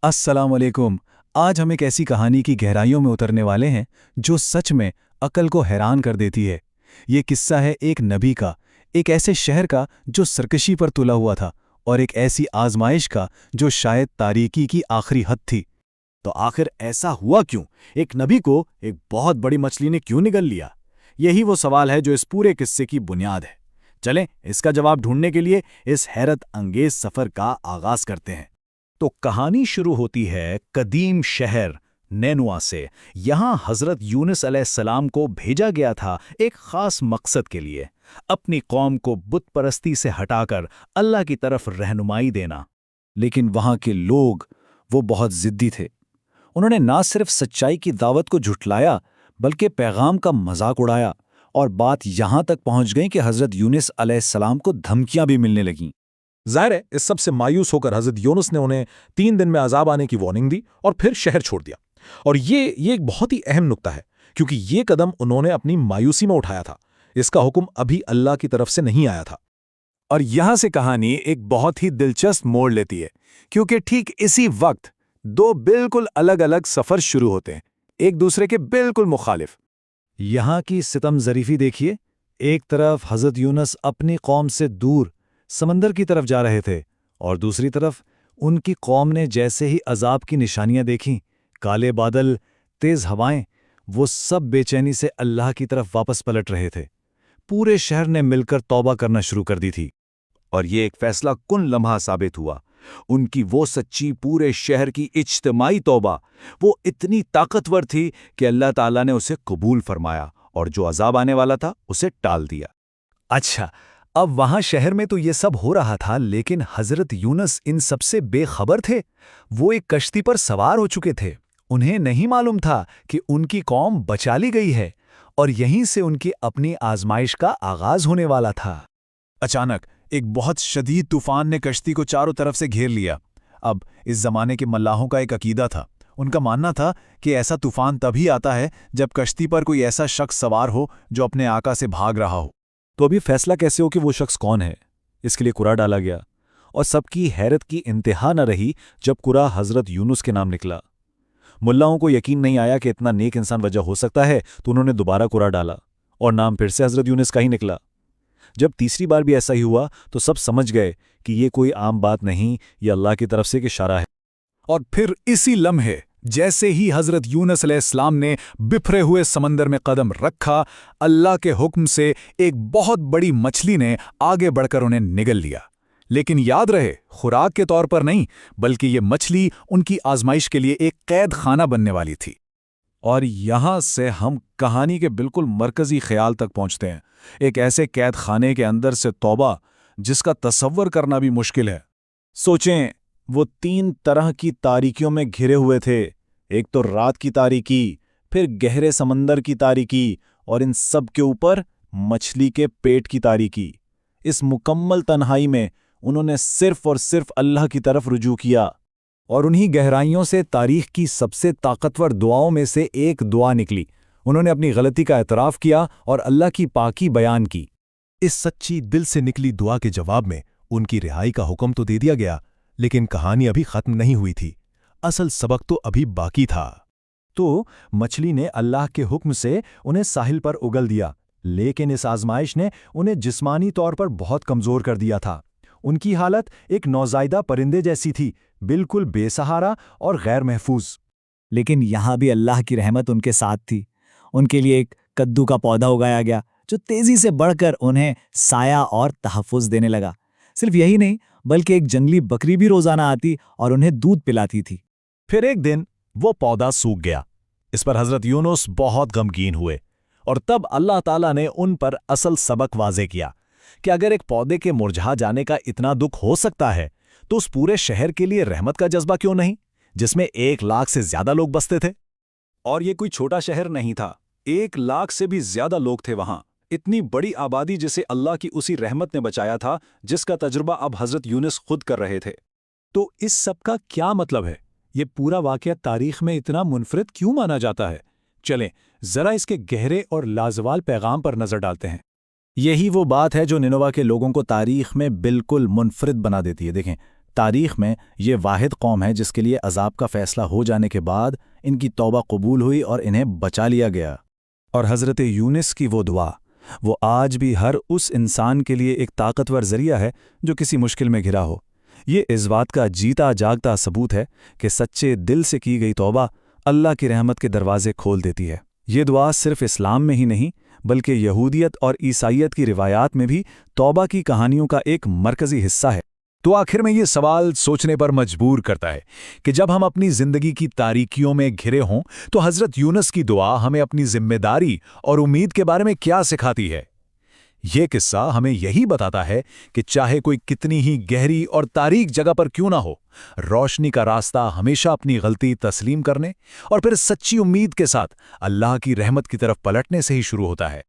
अस्सलाम वालेकुम। आज हम एक ऐसी कहानी की गहराइयों में उतरने वाले हैं जो सच में अकल को हैरान कर देती है। ये किस्सा है एक नबी का, एक ऐसे शहर का जो सरकशी पर तुला हुआ था, और एक ऐसी आजमाइश का जो शायद तारीकी की आखिरी हद थी। तो आखिर ऐसा हुआ क्यों? एक नबी को एक बहुत बड़ी मछली ने क्यों निगल लिया? यही वो सवाल है जो इस पूरे किस्से की बुनियाद है। चलें, इसका जवाब ढूंढने के लिए इस हैरत अंगेज सफर का आगाज करते हैं। तो कहानी शुरू होती है कदीम शहर नैनुआ से। यहाँ हज़रत यूनुस अलैहिस्सलाम को भेजा गया था एक ख़ास मकसद के लिए, अपनी कौम को बुत परस्ती से हटाकर अल्लाह की तरफ रहनुमाई देना। लेकिन वहाँ के लोग वो बहुत ज़िद्दी थे। उन्होंने ना सिर्फ सच्चाई की दावत को झुठलाया बल्कि पैगाम का मजाक उड़ाया, और बात यहाँ तक पहुँच गई कि हज़रत यूनुस अलैहिस्सलाम को धमकियाँ भी मिलने लगीं। ज़ाहिर है, इस सब से मायूस होकर हज़रत यूनुस ने उन्हें 3 दिन में अजाब आने की वार्निंग दी और फिर शहर छोड़ दिया। और ये एक बहुत ही अहम नुक्ता है, क्योंकि ये कदम उन्होंने अपनी मायूसी में उठाया था। इसका हुक्म अभी अल्लाह की तरफ से नहीं आया था। और यहाँ से कहानी एक बहुत ही दिलचस्प मोड़ लेती है, क्योंकि ठीक इसी वक्त दो बिल्कुल अलग अलग सफ़र शुरू होते हैं, एक दूसरे के बिल्कुल मुखालिफ। यहाँ की सितम ज़रीफ़ी देखिए। एक तरफ हज़रत यूनुस अपनी कौम से दूर समंदर की तरफ जा रहे थे, और दूसरी तरफ उनकी कौम ने जैसे ही अजाब की निशानियां देखीं, काले बादल, तेज हवाएं, वो सब बेचैनी से अल्लाह की तरफ वापस पलट रहे थे। पूरे शहर ने मिलकर तौबा करना शुरू कर दी थी। और ये एक फैसला कुन लम्हा साबित हुआ। उनकी वो सच्ची, पूरे शहर की इज्तिमाई तौबा, वो इतनी ताकतवर थी कि अल्लाह ताला ने उसे कबूल फरमाया, और जो अजाब आने वाला था उसे टाल दिया। अच्छा, अब वहां शहर में तो ये सब हो रहा था, लेकिन हजरत यूनुस इन सबसे बेखबर थे। वो एक कश्ती पर सवार हो चुके थे। उन्हें नहीं मालूम था कि उनकी कौम बचा ली गई है, और यहीं से उनकी अपनी आजमाइश का आगाज होने वाला था। अचानक एक बहुत शदीद तूफान ने कश्ती को चारों तरफ से घेर लिया। अब इस जमाने के मल्लाहों का एक अकीदा था। उनका मानना था कि ऐसा तूफान तभी आता है जब कश्ती पर कोई ऐसा शख्स सवार हो जो अपने आका से भाग रहा हो। तो अभी फैसला कैसे हो कि वो शख्स कौन है? इसके लिए कुरा डाला गया, और सबकी हैरत की इंतहा न रही जब कुरा हज़रत यूनुस के नाम निकला। मुल्लाओं को यकीन नहीं आया कि इतना नेक इंसान वजह हो सकता है, तो उन्होंने दोबारा कुरा डाला, और नाम फिर से हज़रत यूनुस का ही निकला। जब तीसरी बार भी ऐसा ही हुआ तो सब समझ गए कि ये कोई आम बात नहीं, ये अल्लाह की तरफ से एक इशारा है। और फिर इसी लम्हे जैसे ही हज़रत यूनुस अलैहिस्सलाम ने बिफरे हुए समंदर में कदम रखा, अल्लाह के हुक्म से एक बहुत बड़ी मछली ने आगे बढ़कर उन्हें निगल लिया। लेकिन याद रहे, खुराक के तौर पर नहीं, बल्कि ये मछली उनकी आजमाइश के लिए एक कैद खाना बनने वाली थी। और यहाँ से हम कहानी के बिल्कुल मरकज़ी ख्याल तक पहुँचते हैं, एक ऐसे कैद खाने के अंदर से तौबा जिसका तसव्वुर करना भी मुश्किल है। सोचें, वो 3 तरह की तारीकियों में घिरे हुए थे। एक तो रात की तारीकी, फिर गहरे समंदर की तारीकी, और इन सब के ऊपर मछली के पेट की तारीकी। इस मुकम्मल तन्हाई में उन्होंने सिर्फ और सिर्फ अल्लाह की तरफ रुजू किया, और उन्हीं गहराइयों से तारीख की सबसे ताकतवर दुआओं में से एक दुआ निकली। उन्होंने अपनी गलती का एतराफ़ किया और अल्लाह की पाकी बयान की। इस सच्ची दिल से निकली दुआ के जवाब में उनकी रिहाई का हुक्म तो दे दिया गया, लेकिन कहानी अभी खत्म नहीं हुई थी। असल सबक तो अभी बाकी था। तो मछली ने अल्लाह के हुक्म से उन्हें साहिल पर उगल दिया, लेकिन इस आजमाइश ने उन्हें जिस्मानी तौर पर बहुत कमज़ोर कर दिया था। उनकी हालत एक नौज़ायदा परिंदे जैसी थी, बिल्कुल बेसहारा और गैर महफूज। लेकिन यहाँ भी अल्लाह की रहमत उनके साथ थी। उनके लिए एक कद्दू का पौधा उगाया गया जो तेज़ी से बढ़कर उन्हें साया और तहफ़्फ़ुज़ देने लगा। सिर्फ यही नहीं, बल्कि एक जंगली बकरी भी रोज़ाना आती और उन्हें दूध पिलाती थी। फिर एक दिन वो पौधा सूख गया। इस पर हज़रत यूनुस बहुत गमगीन हुए, और तब अल्लाह ताला ने उन पर असल सबक वाज़े किया कि अगर एक पौधे के मुरझा जाने का इतना दुख हो सकता है, तो उस पूरे शहर के लिए रहमत का जज्बा क्यों नहीं, जिसमें 1 लाख से ज्यादा लोग बसते थे। और ये कोई छोटा शहर नहीं था, 1 लाख से भी ज्यादा लोग थे वहां। इतनी बड़ी आबादी जिसे अल्लाह की उसी रहमत ने बचाया था, जिसका तजुर्बा अब हज़रत यूनुस खुद कर रहे थे। तो इस सब का क्या मतलब है? ये पूरा वाक़या तारीख में इतना मुनफरिद क्यों माना जाता है? चलें, ज़रा इसके गहरे और लाजवाल पैगाम पर नज़र डालते हैं। यही वो बात है जो निनोवा के लोगों को तारीख में बिल्कुल मुनफरिद बना देती है। देखें, تاریخ میں یہ واحد قوم ہے جس کے لیے عذاب کا فیصلہ ہو جانے کے بعد ان کی توبہ قبول ہوئی اور انہیں بچا لیا گیا۔ اور حضرت یونس کی وہ دعا، وہ آج بھی ہر اس انسان کے لیے ایک طاقتور ذریعہ ہے جو کسی مشکل میں گھرا ہو۔ یہ اس بات کا جیتا جاگتا ثبوت ہے کہ سچے دل سے کی گئی توبہ اللہ کی رحمت کے دروازے کھول دیتی ہے۔ یہ دعا صرف اسلام میں ہی نہیں بلکہ یہودیت اور عیسائیت کی روایات میں بھی توبہ کی کہانیوں کا ایک مرکزی حصہ ہے۔ تو آخر میں یہ سوال سوچنے پر مجبور کرتا ہے کہ جب ہم اپنی زندگی کی تاریکیوں میں گھرے ہوں تو حضرت یونس کی دعا ہمیں اپنی ذمہ داری اور امید کے بارے میں کیا سکھاتی ہے؟ یہ قصہ ہمیں یہی بتاتا ہے کہ چاہے کوئی کتنی ہی گہری اور تاریک جگہ پر کیوں نہ ہو، روشنی کا راستہ ہمیشہ اپنی غلطی تسلیم کرنے اور پھر سچی امید کے ساتھ اللہ کی رحمت کی طرف پلٹنے سے ہی شروع ہوتا ہے۔